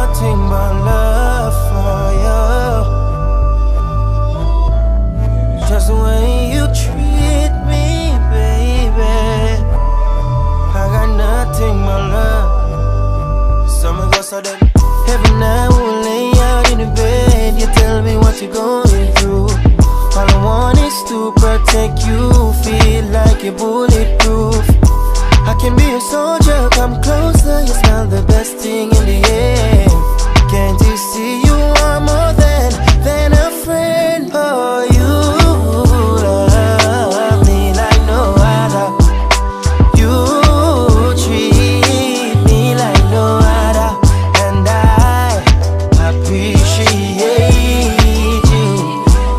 nothing but love for you. Just the way you treat me, baby. I got nothing but love. Summer goes so that every night we'll lay out in the bed. You tell me what you're going through. All I want is to protect you. Feel like you're bulletproof. I can be a soldier, come closer. You smell the best thing in the air. Can't you see you are more than a friend? Oh, you love me like no other. You treat me like no other. And I appreciate you.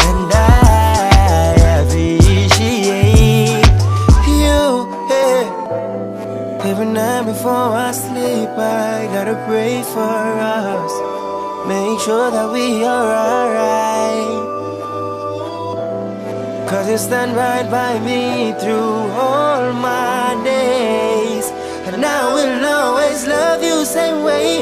And I appreciate you, yeah. Every night before I sleep, I gotta pray for us. Make sure that we are alright. Cause you stand right by me through all my days. And I will always love you same way